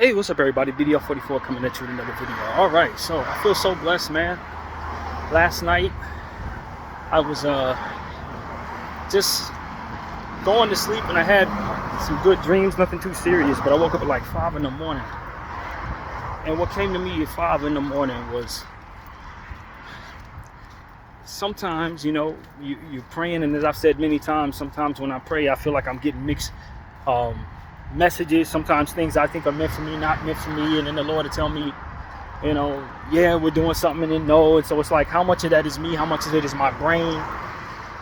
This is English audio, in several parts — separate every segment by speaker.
Speaker 1: Hey, what's up, everybody? BDL44 coming at you with another video. All right, so I feel so blessed, man. Last night, I was just going to sleep, and I had some good dreams, nothing too serious, but I woke up at like 5 in the morning. And what came to me at 5 in the morning was sometimes, you're praying, and as I've said many times, sometimes when I pray, I feel like I'm getting mixed messages. Sometimes things I think are meant for me, not meant for me, and then the Lord will tell me, yeah, we're doing something, and then no. And so it's like, how much of that is me, how much of it is my brain?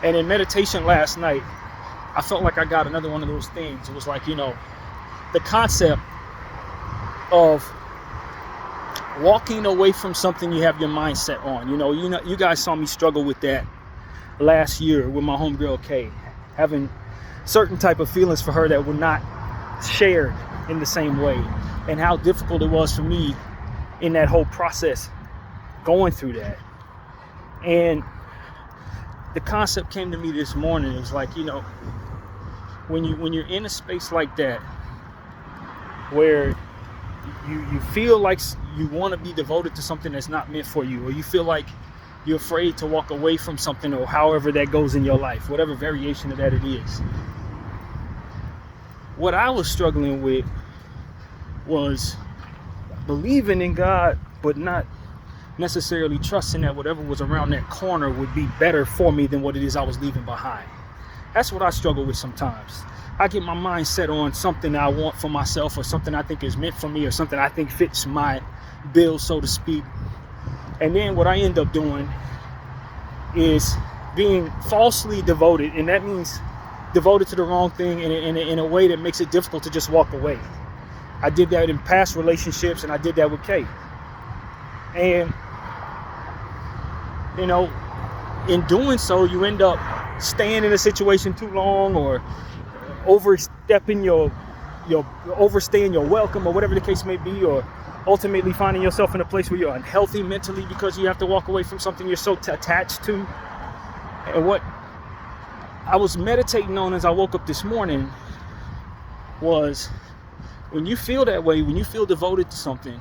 Speaker 1: And in meditation last night, I felt like I got another one of those things. It was like, the concept of walking away from something you have your mind set on. You guys saw me struggle with that last year with my homegirl Kay, having certain type of feelings for her that were not shared in the same way, and how difficult it was for me in that whole process going through that. And the concept came to me this morning. It was like, when you're in a space like that where you feel like you want to be devoted to something that's not meant for you, or you feel like you're afraid to walk away from something, or however that goes in your life, whatever variation of that it is. What I was struggling with was believing in God, but not necessarily trusting that whatever was around that corner would be better for me than what it is I was leaving behind. That's what I struggle with sometimes. I get my mind set on something I want for myself, or something I think is meant for me, or something I think fits my bill, so to speak. And then what I end up doing is being falsely devoted, and that means devoted to the wrong thing in a way that makes it difficult to just walk away. I did that in past relationships, and I did that with Kay. And in doing so, you end up staying in a situation too long, or overstaying your welcome, or whatever the case may be, or ultimately finding yourself in a place where you're unhealthy mentally because you have to walk away from something you're so attached to. And what I was meditating on as I woke up this morning was, when you feel that way, when you feel devoted to something,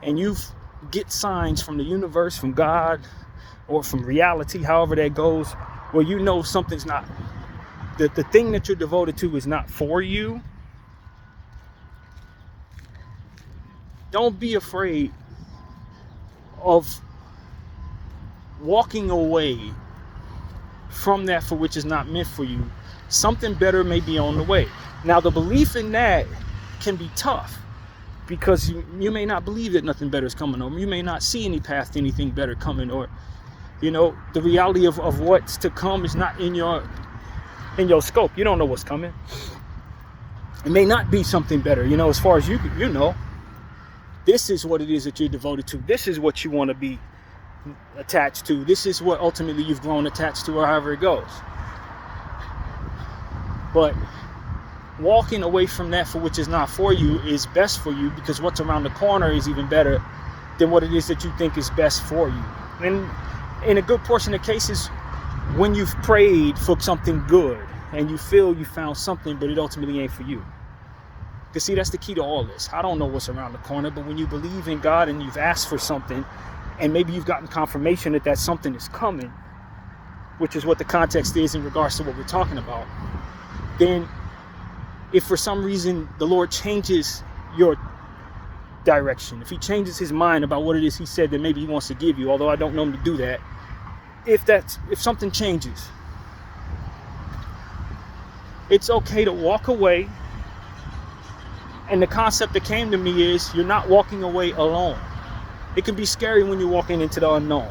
Speaker 1: and you get signs from the universe, from God, or from reality, however that goes, where something's not, the thing that you're devoted to is not for you, don't be afraid of walking away from that for which is not meant for you. Something better may be on the way. Now, the belief in that can be tough, because you may not believe that nothing better is coming, or you may not see any path to anything better coming, or the reality of what's to come is not in your scope. You don't know what's coming. It may not be something better, as far as you know. This is what it is that you're devoted to. This is what you want to be attached to. This is what ultimately you've grown attached to, or however it goes. But walking away from that for which is not for you is best for you, because what's around the corner is even better than what it is that you think is best for you. And in a good portion of cases, when you've prayed for something good and you feel you found something, but it ultimately ain't for you. Because see, that's the key to all this. I don't know what's around the corner, but when you believe in God and you've asked for something, and maybe you've gotten confirmation that something is coming, which is what the context is in regards to what we're talking about, then if for some reason the Lord changes your direction, if he changes his mind about what it is he said that maybe he wants to give you, although I don't know him to do that, if something changes, it's okay to walk away. And the concept that came to me is, you're not walking away alone. It can be scary when you're walking into the unknown.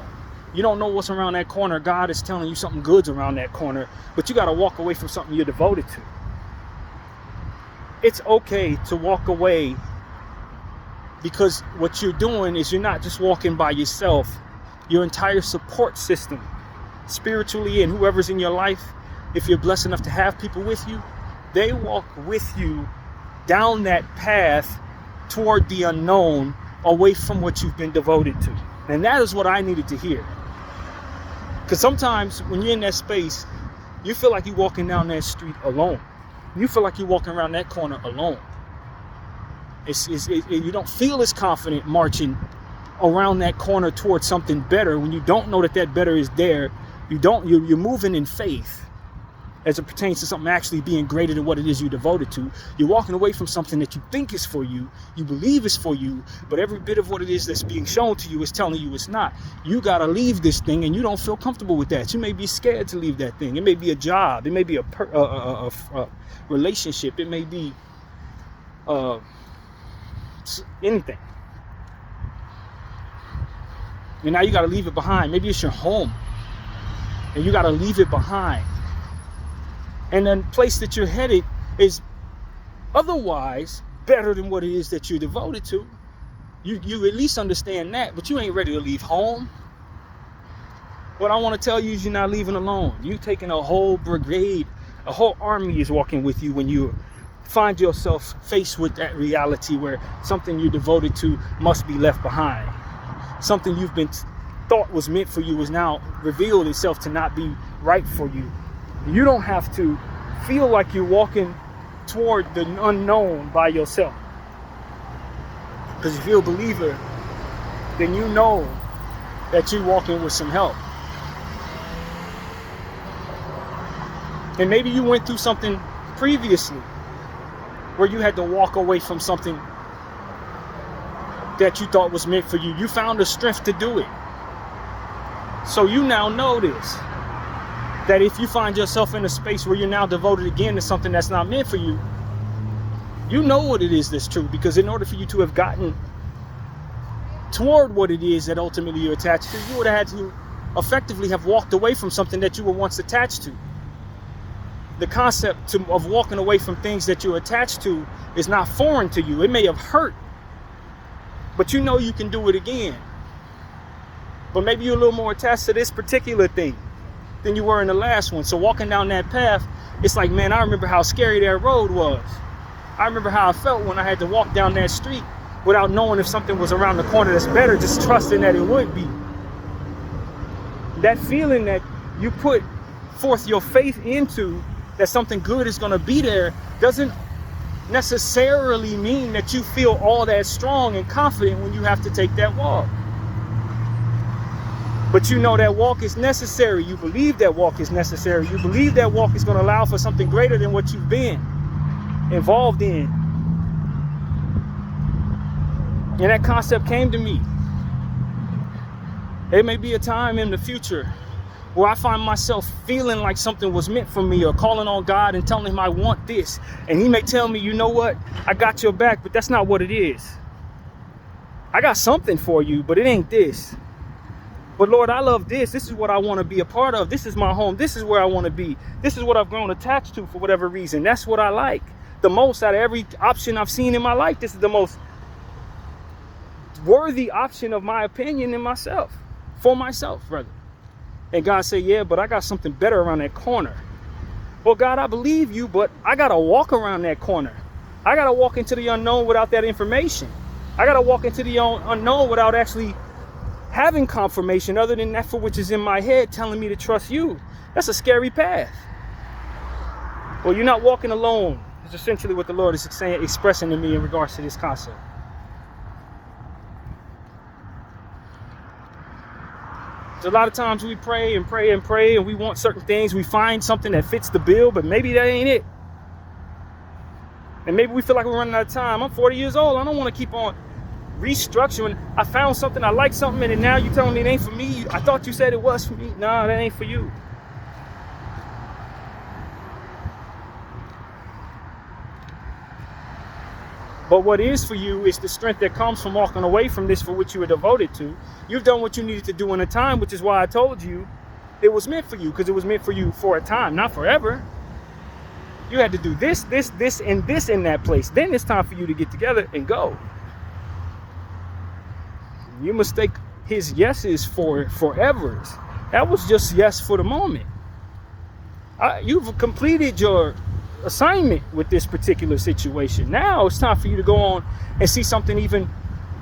Speaker 1: You don't know what's around that corner. God is telling you something good's around that corner, but you got to walk away from something you're devoted to. It's okay to walk away, because what you're doing is, you're not just walking by yourself. Your entire support system, spiritually, and whoever's in your life, if you're blessed enough to have people with you, they walk with you down that path toward the unknown, away from what you've been devoted to. And that is what I needed to hear. Because sometimes when you're in that space, you feel like you're walking down that street alone. You feel like you're walking around that corner alone. You don't feel as confident marching around that corner towards something better when you don't know that better is there. You're moving in faith as it pertains to something actually being greater than what it is you're devoted to. You're walking away from something that you think is for you, you believe is for you, but every bit of what it is that's being shown to you is telling you it's not. You got to leave this thing, and you don't feel comfortable with that. You may be scared to leave that thing. It may be a job. It may be a relationship. It may be anything. And now you got to leave it behind. Maybe it's your home, and you got to leave it behind. And then the place that you're headed is otherwise better than what it is that you're devoted to. You at least understand that, but you ain't ready to leave home. What I want to tell you is you're not leaving alone. You're taking a whole brigade, a whole army is walking with you when you find yourself faced with that reality where something you're devoted to must be left behind. Something you've been thought was meant for you is now revealed itself to not be right for you. You don't have to feel like you're walking toward the unknown by yourself. Because if you're a believer, then you know that you're walking with some help. And maybe you went through something previously where you had to walk away from something that you thought was meant for you. You found the strength to do it. So you now know this. That if you find yourself in a space where you're now devoted again to something that's not meant for you, you know what it is that's true. Because in order for you to have gotten toward what it is that ultimately you're attached to, you would have had to effectively have walked away from something that you were once attached to. The concept of walking away from things that you're attached to is not foreign to you. It may have hurt, but you know you can do it again. But maybe you're a little more attached to this particular thing than you were in the last one. So walking down that path, it's like, man, I remember how scary that road was. I remember how I felt when I had to walk down that street without knowing if something was around the corner that's better, just trusting that it would be. That feeling that you put forth your faith into, that something good is going to be there, doesn't necessarily mean that you feel all that strong and confident when you have to take that walk. But you know that walk is necessary. You believe that walk is necessary. You believe that walk is going to allow for something greater than what you've been involved in. And that concept came to me. There may be a time in the future where I find myself feeling like something was meant for me, or calling on God and telling him I want this. And he may tell me, you know what? I got your back, but that's not what it is. I got something for you, but it ain't this. But Lord, I love this. This is what I want to be a part of. This is my home. This is where I want to be. This is what I've grown attached to for whatever reason. That's what I like the most out of every option I've seen in my life. This is the most worthy option of my opinion in myself, for myself, rather. And God said, yeah, but I got something better around that corner. Well, God, I believe you, but I got to walk around that corner. I got to walk into the unknown without that information. I got to walk into the unknown without actually having confirmation other than that for which is in my head telling me to trust you. That's a scary path. Well, you're not walking alone. It's essentially what the Lord is saying, expressing to me in regards to this concept. So a lot of times we pray and pray and pray, and we want certain things. We find something that fits the bill, but maybe that ain't it. And maybe we feel like we're running out of time. I'm 40 years old. I don't want to keep on restructuring. I found something, I like something, and now you're telling me it ain't for me. I thought you said it was for me. Nah, that ain't for you. But what is for you is the strength that comes from walking away from this for which you were devoted to. You've done what you needed to do in a time, which is why I told you it was meant for you, because it was meant for you for a time, not forever. You had to do this, and this in that place. Then it's time for you to get together and go. You mistake his yeses for forevers. That was just yes for the moment. You've completed your assignment with this particular situation. Now it's time for you to go on and see something even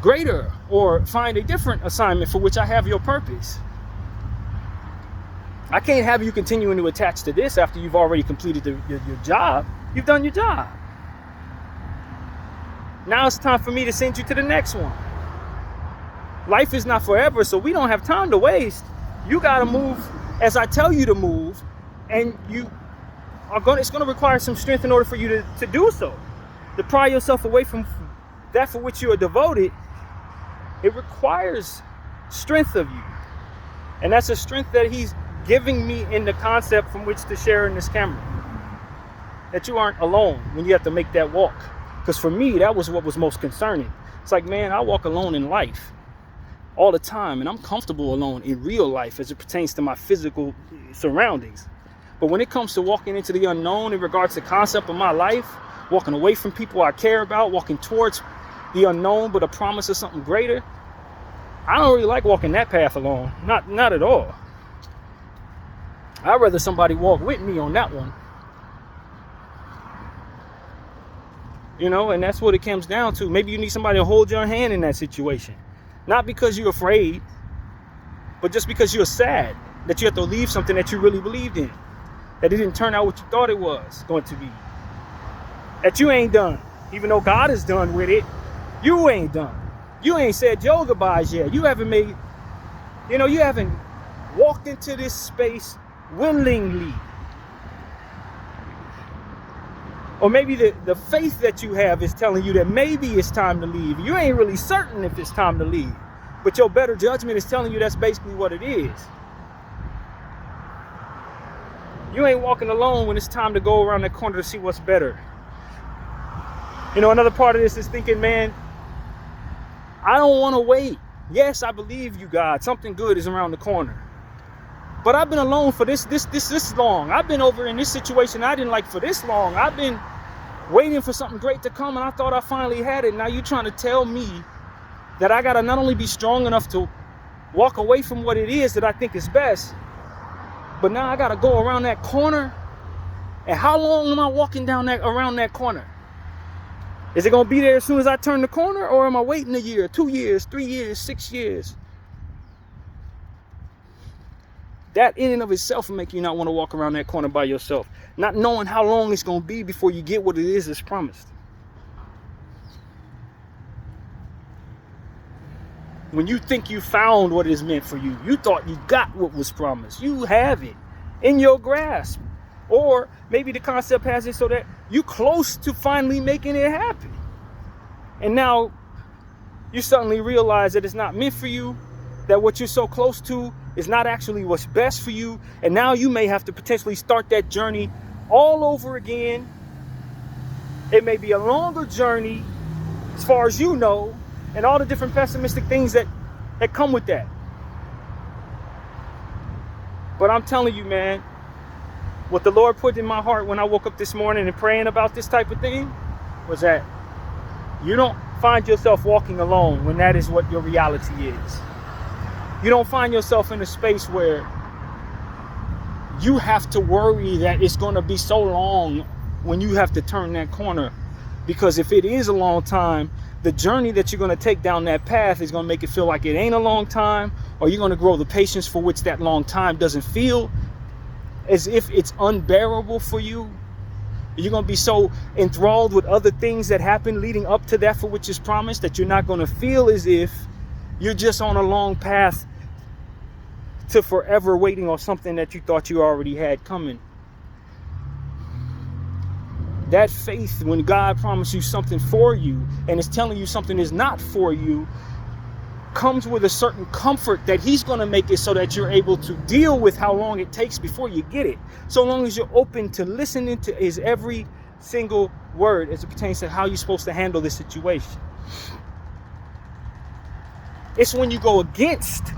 Speaker 1: greater, or find a different assignment for which I have your purpose. I can't have you continuing to attach to this after you've already completed your job. You've done your job. Now it's time for me to send you to the next one. Life is not forever, so we don't have time to waste. You got to move as I tell you to move, and it's going to require some strength in order for you to do so. To pry yourself away from that for which you are devoted, it requires strength of you. And that's a strength that he's giving me in the concept from which to share in this camera. That you aren't alone when you have to make that walk. Because for me, that was what was most concerning. It's like, man, I walk alone in life all the time, and I'm comfortable alone in real life as it pertains to my physical surroundings. But when it comes to walking into the unknown in regards to the concept of my life, walking away from people I care about, walking towards the unknown but a promise of something greater, I don't really like walking that path alone. Not at all. I'd rather somebody walk with me on that one. And that's what it comes down to. Maybe you need somebody to hold your hand in that situation. Not because you're afraid, but just because you're sad that you have to leave something that you really believed in. That it didn't turn out what you thought it was going to be. That you ain't done. Even though God is done with it, you ain't done. You ain't said your goodbyes yet. You haven't you haven't walked into this space willingly. Or maybe the faith that you have is telling you that maybe it's time to leave. You ain't really certain if it's time to leave. But your better judgment is telling you that's basically what it is. You ain't walking alone when it's time to go around that corner to see what's better. Another part of this is thinking, man, I don't want to wait. Yes, I believe you, God. Something good is around the corner. But I've been alone for this long. I've been over in this situation I didn't like for this long. I've been waiting for something great to come, and I thought I finally had it. Now you're trying to tell me that I got to not only be strong enough to walk away from what it is that I think is best, but now I got to go around that corner. And how long am I walking around that corner? Is it going to be there as soon as I turn the corner, or am I waiting a year, 2 years, 3 years, 6 years? That in and of itself will make you not want to walk around that corner by yourself. Not knowing how long it's going to be before you get what it is that's promised. When you think you found what is meant for you, you thought you got what was promised. You have it in your grasp. Or maybe the concept has it so that you're close to finally making it happen. And now you suddenly realize that it's not meant for you, that what you're so close to is not actually what's best for you. And now you may have to potentially start that journey all over again. It may be a longer journey as far as you know, and all the different pessimistic things that come with that. But I'm telling you, man, what the Lord put in my heart when I woke up this morning and praying about this type of thing was that you don't find yourself walking alone when that is what your reality is. You don't find yourself in a space where you have to worry that it's going to be so long when you have to turn that corner. Because if it is a long time, the journey that you're going to take down that path is going to make it feel like it ain't a long time, or you're going to grow the patience for which that long time doesn't feel as if it's unbearable for you. You're going to be so enthralled with other things that happen leading up to that for which is promised that you're not going to feel as if you're just on a long path to forever waiting on something that you thought you already had coming. That faith, when God promised you something for you and is telling you something is not for you, comes with a certain comfort that he's going to make it so that you're able to deal with how long it takes before you get it. So long as you're open to listening to his every single word as it pertains to how you're supposed to handle this situation. It's when you go against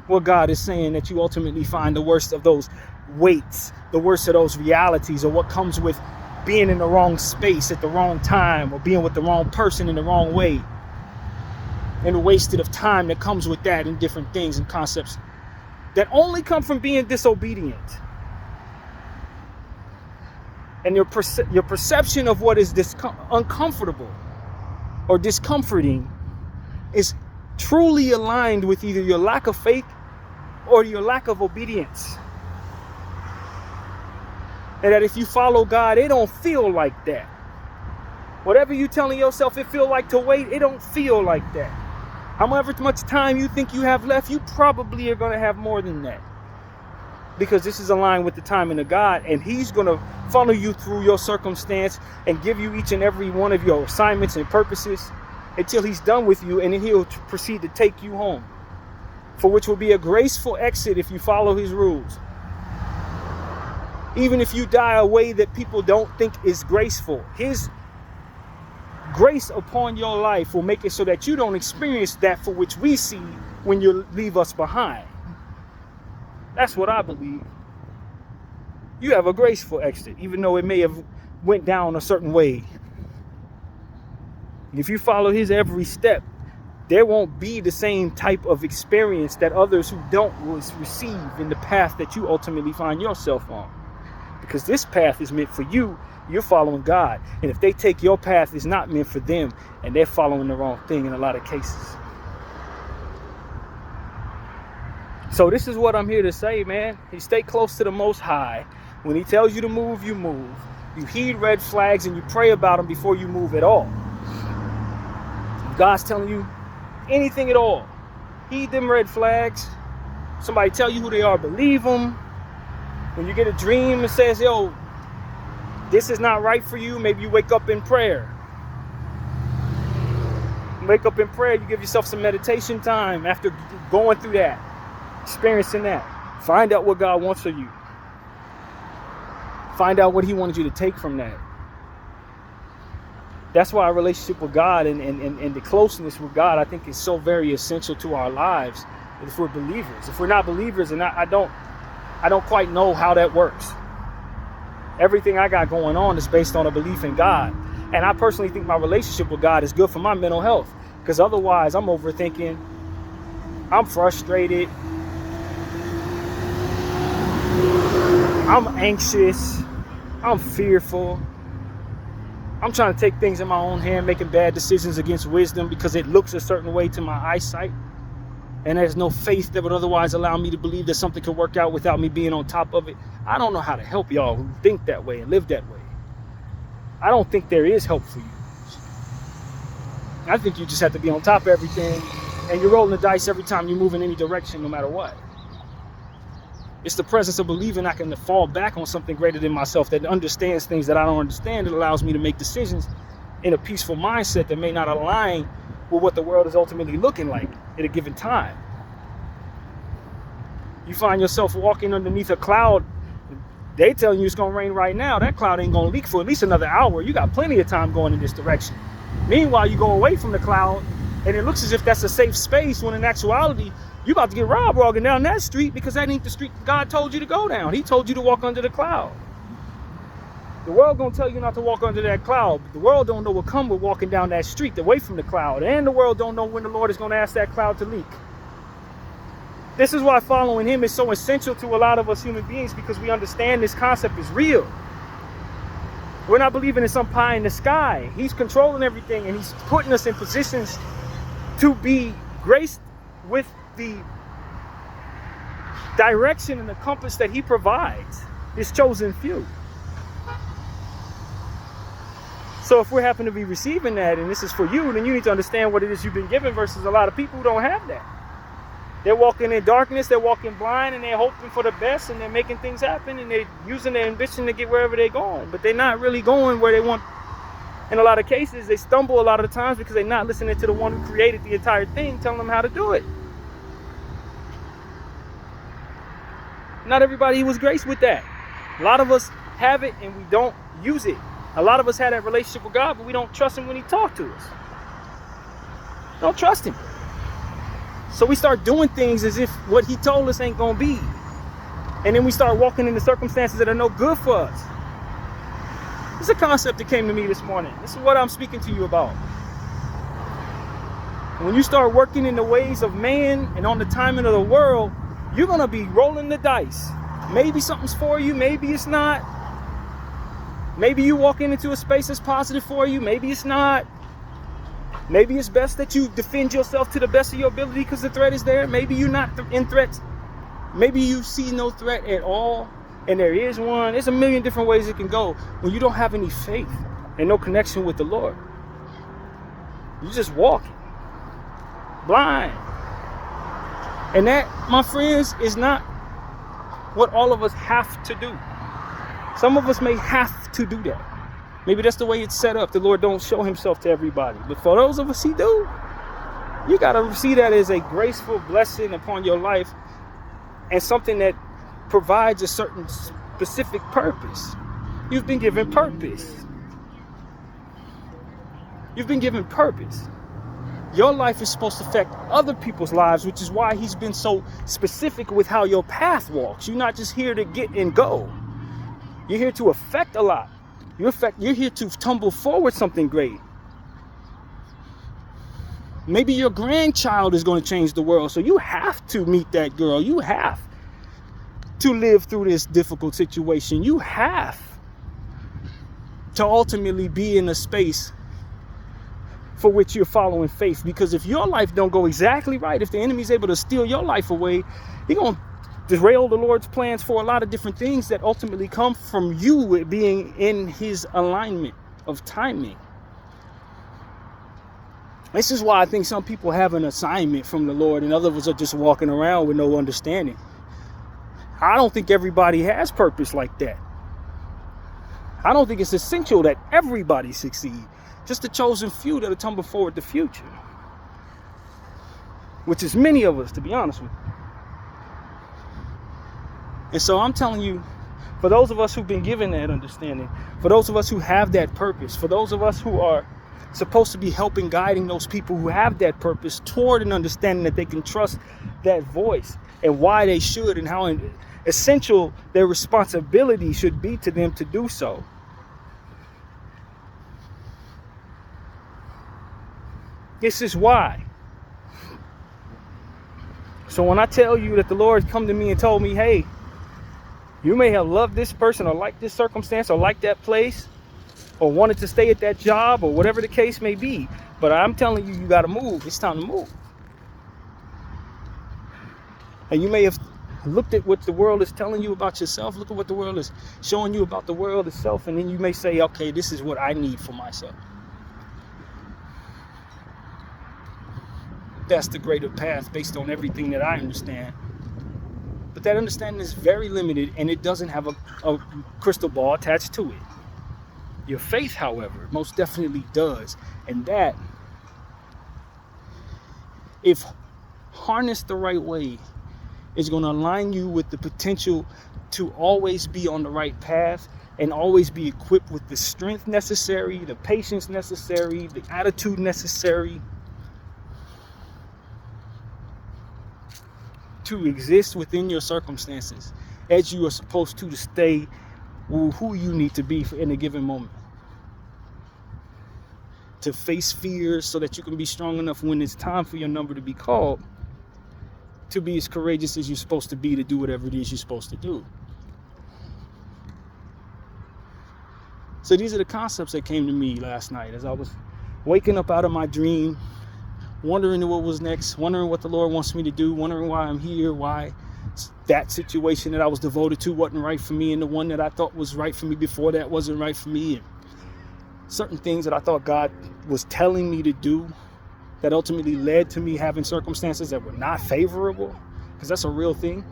Speaker 1: what God is saying that you ultimately find the worst of those weights, the worst of those realities, or what comes with being in the wrong space at the wrong time, or being with the wrong person in the wrong way, and the wasted of time that comes with that, and different things and concepts that only come from being disobedient. And your perception of what is uncomfortable or discomforting is truly aligned with either your lack of faith or your lack of obedience. And that if you follow God, it don't feel like that. Whatever you telling yourself it feel like to wait, it don't feel like that. However much time you think you have left, you probably are going to have more than that. Because this is aligned with the timing of God, and he's going to funnel you through your circumstance and give you each and every one of your assignments and purposes until he's done with you, and then he'll proceed to take you home, for which will be a graceful exit if you follow his rules. Even if you die a way that people don't think is graceful, his grace upon your life will make it so that you don't experience that for which we see when you leave us behind. That's what I believe. You have a graceful exit, even though it may have went down a certain way. If you follow his every step, there won't be the same type of experience that others who don't will receive in the path that you ultimately find yourself on. Because this path is meant for you. You're following God. And if they take your path, it's not meant for them, and they're following the wrong thing in a lot of cases. So this is what I'm here to say, man. You stay close to the Most High. When he tells you to move, you move. You heed red flags and you pray about them before you move at all. If God's telling you anything at all, heed them red flags. Somebody tell you who they are, believe them. When you get a dream that says, yo, this is not right for you, maybe you wake up in prayer. You wake up in prayer, you give yourself some meditation time after going through that, experiencing that. Find out what God wants of you. Find out what he wanted you to take from that. That's why our relationship with God and the closeness with God, I think, is so very essential to our lives if we're believers. If we're not believers, and I don't quite know how that works. Everything I got going on is based on a belief in God. And I personally think my relationship with God is good for my mental health. Because otherwise, I'm overthinking. I'm frustrated. I'm anxious. I'm fearful. I'm trying to take things in my own hand, making bad decisions against wisdom because it looks a certain way to my eyesight. And there's no faith that would otherwise allow me to believe that something could work out without me being on top of it. I don't know how to help y'all who think that way and live that way. I don't think there is help for you. I think you just have to be on top of everything, and you're rolling the dice every time you move in any direction, no matter what. It's the presence of believing I can fall back on something greater than myself that understands things that I don't understand. It allows me to make decisions in a peaceful mindset that may not align with what the world is ultimately looking like at a given time. You find yourself walking underneath a cloud. They telling you it's going to rain right now. That cloud ain't going to leak for at least another hour. You got plenty of time going in this direction. Meanwhile, you go away from the cloud, and it looks as if that's a safe space, when in actuality, you about to get robbed walking down that street, because that ain't the street God told you to go down. He told you to walk under the cloud. The world gonna tell you not to walk under that cloud, but the world don't know what come with walking down that street away from the cloud, and the world don't know when the Lord is gonna ask that cloud to leak. This is why following him is so essential to a lot of us human beings, because we understand this concept is real. We're not believing in some pie in the sky. He's controlling everything, and he's putting us in positions to be graced with the direction and the compass that he provides his chosen few. So if we happen to be receiving that, and this is for you, then you need to understand what it is you've been given versus a lot of people who don't have that. They're walking in darkness, they're walking blind, and they're hoping for the best, and they're making things happen, and they're using their ambition to get wherever they're going, but they're not really going where they want. In a lot of cases, they stumble a lot of the times because they're not listening to the one who created the entire thing, telling them how to do it. Not everybody was graced with that. A lot of us have it and we don't use it. A lot of us have that relationship with God, but we don't trust him when he talks to us. Don't trust him. So we start doing things as if what he told us ain't gonna be. And then we start walking into circumstances that are no good for us. This is a concept that came to me this morning. This is what I'm speaking to you about. When you start working in the ways of man and on the timing of the world, you're gonna be rolling the dice. Maybe something's for you, maybe it's not. Maybe you walking into a space that's positive for you, maybe it's not. Maybe it's best that you defend yourself to the best of your ability because the threat is there. Maybe you're not in threats. Maybe you see no threat at all, and there is one. There's a million different ways it can go when you don't have any faith. and no connection with the Lord. You're just walking blind. And that, my friends, is not what all of us have to do. Some of us may have to do that. Maybe that's the way it's set up. The Lord don't show himself to everybody. But for those of us he do, you got to see that as a graceful blessing upon your life and something that provides a certain specific purpose. You've been given purpose. You've been given purpose. Your life is supposed to affect other people's lives, which is why he's been so specific with how your path walks. You're not just here to get and go. You're here to affect a lot. You're here to tumble forward something great. Maybe your grandchild is going to change the world, so you have to meet that girl. You have to live through this difficult situation. You have to ultimately be in a space for which you're following faith. Because if your life don't go exactly right, if the enemy's able to steal your life away, he's going to derail the Lord's plans for a lot of different things that ultimately come from you being in his alignment of timing. This is why I think some people have an assignment from the Lord and others are just walking around with no understanding. I don't think everybody has purpose like that. I don't think it's essential that everybody succeed. Just the chosen few that'll tumble forward the future. Which is many of us, to be honest with you. And so I'm telling you, for those of us who've been given that understanding, for those of us who have that purpose, for those of us who are supposed to be helping, guiding those people who have that purpose toward an understanding that they can trust that voice and why they should and how essential their responsibility should be to them to do so. This is why. So when I tell you that the Lord come to me and told me, hey, you may have loved this person or liked this circumstance or liked that place or wanted to stay at that job or whatever the case may be, but I'm telling you, you got to move. It's time to move. And you may have looked at what the world is telling you about yourself. Look at what the world is showing you about the world itself. And then you may say, okay, this is what I need for myself. That's the greater path based on everything that I understand. But that understanding is very limited and it doesn't have a crystal ball attached to it. Your faith, however, most definitely does. And that, if harnessed the right way, is going to align you with the potential to always be on the right path and always be equipped with the strength necessary, the patience necessary, the attitude necessary to exist within your circumstances as you are supposed to stay who you need to be in a given moment. To face fears so that you can be strong enough when it's time for your number to be called, to be as courageous as you're supposed to be to do whatever it is you're supposed to do. So these are the concepts that came to me last night as I was waking up out of my dream, wondering what was next, wondering what the Lord wants me to do, wondering why I'm here, why that situation that I was devoted to wasn't right for me, and the one that I thought was right for me before that wasn't right for me, and certain things that I thought God was telling me to do that ultimately led to me having circumstances that were not favorable, because that's a real thing.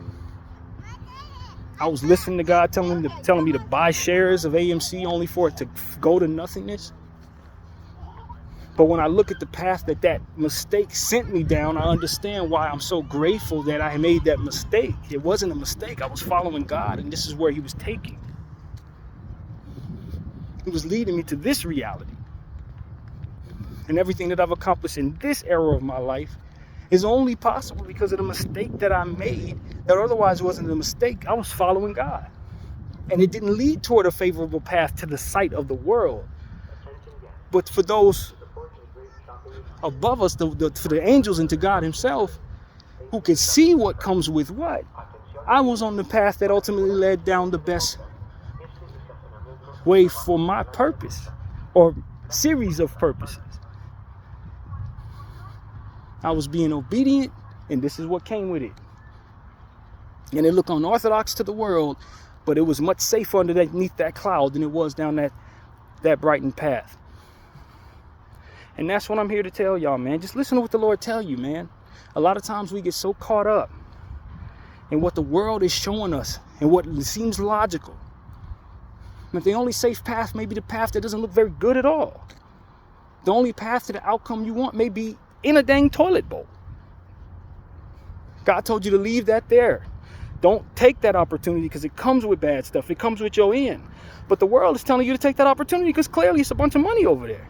Speaker 1: I was listening to God telling me to buy shares of AMC only for it to go to nothingness. But when I look at the path that mistake sent me down, I understand why I'm so grateful that I made that mistake. It wasn't a mistake. I was following God, and this is where he was taking. He was leading me to this reality. And everything that I've accomplished in this era of my life is only possible because of the mistake that I made that otherwise wasn't a mistake. I was following God. And it didn't lead toward a favorable path to the sight of the world. But for those above us, for the angels and to God himself, who can see what comes with what, I was on the path that ultimately led down the best way for my purpose, or series of purposes. I was being obedient, and this is what came with it. And it looked unorthodox to the world, but it was much safer underneath that cloud than it was down that that brightened path. And that's what I'm here to tell y'all, man. Just listen to what the Lord tell you, man. A lot of times we get so caught up in what the world is showing us and what seems logical. But the only safe path may be the path that doesn't look very good at all. The only path to the outcome you want may be in a dang toilet bowl. God told you to leave that there. Don't take that opportunity because it comes with bad stuff. It comes with your end. But the world is telling you to take that opportunity because clearly it's a bunch of money over there.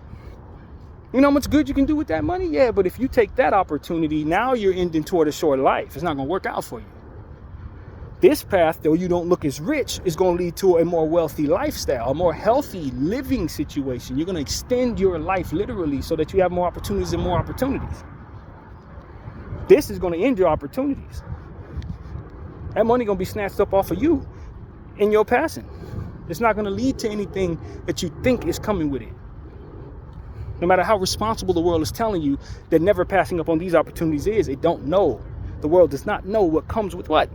Speaker 1: You know how much good you can do with that money? Yeah, but if you take that opportunity, now you're ending toward a short life. It's not going to work out for you. This path, though you don't look as rich, is going to lead to a more wealthy lifestyle, a more healthy living situation. You're going to extend your life literally so that you have more opportunities and more opportunities. This is going to end your opportunities. That money going to be snatched up off of you in your passing. It's not going to lead to anything that you think is coming with it. No matter how responsible the world is telling you that never passing up on these opportunities is, it don't know. The world does not know what comes with what.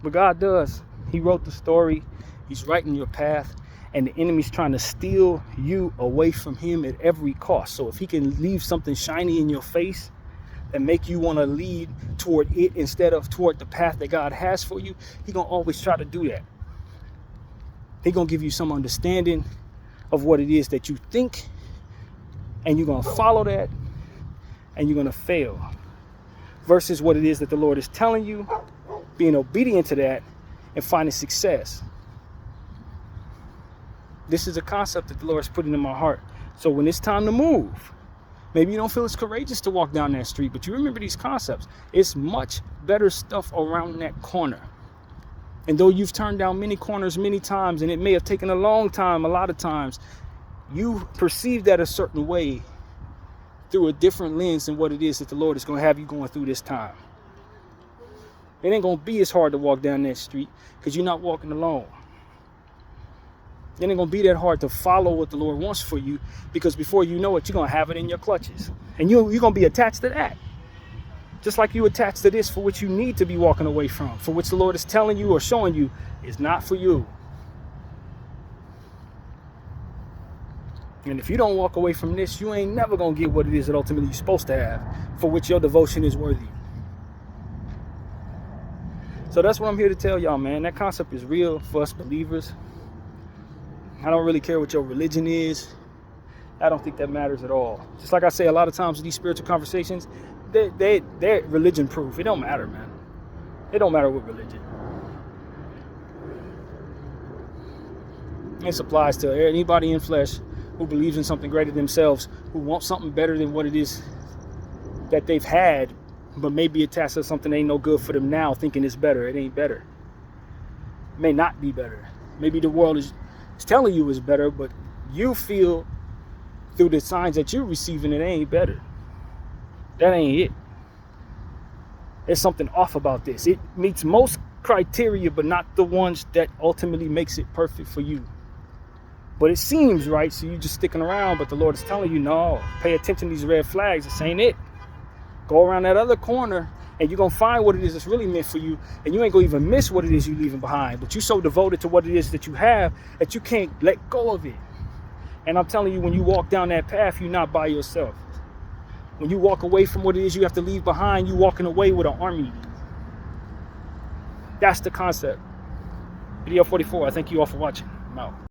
Speaker 1: But God does. He wrote the story. He's writing your path. And the enemy's trying to steal you away from him at every cost. So if he can leave something shiny in your face and make you want to lead toward it instead of toward the path that God has for you, he's going to always try to do that. He's going to give you some understanding of what it is that you think, and you're going to follow that, and you're going to fail. Versus what it is that the Lord is telling you, being obedient to that, and finding success. This is a concept that the Lord's putting in my heart. So when it's time to move, maybe you don't feel as courageous to walk down that street, but you remember these concepts. It's much better stuff around that corner. And though you've turned down many corners many times, and it may have taken a long time, a lot of times, you perceive that a certain way through a different lens than what it is that the Lord is going to have you going through this time. It ain't going to be as hard to walk down that street because you're not walking alone. It ain't going to be that hard to follow what the Lord wants for you, because before you know it, you're going to have it in your clutches. And you're going to be attached to that. Just like you attached to this for which you need to be walking away from, for which the Lord is telling you or showing you is not for you. And if you don't walk away from this, you ain't never going to get what it is that ultimately you're supposed to have, for which your devotion is worthy. So that's what I'm here to tell y'all, man. That concept is real for us believers. I don't really care what your religion is. I don't think that matters at all. Just like I say, a lot of times with these spiritual conversations, they're religion proof. It don't matter, man. It don't matter what religion. This applies to anybody in flesh who believes in something greater than themselves, who wants something better than what it is that they've had, but maybe attached to something that ain't no good for them now, thinking it's better. It ain't better. It may not be better. Maybe the world is telling you it's better, but you feel through the signs that you're receiving it ain't better. That ain't it. There's something off about this. It meets most criteria, but not the ones that ultimately makes it perfect for you. But it seems right, so you're just sticking around, but the Lord is telling you, no, pay attention to these red flags. This ain't it. Go around that other corner, and you're going to find what it is that's really meant for you, and you ain't going to even miss what it is you're leaving behind. But you're so devoted to what it is that you have that you can't let go of it. And I'm telling you, when you walk down that path, you're not by yourself. When you walk away from what it is you have to leave behind, you're walking away with an army. That's the concept. Video 44. I thank you all for watching. I'm out.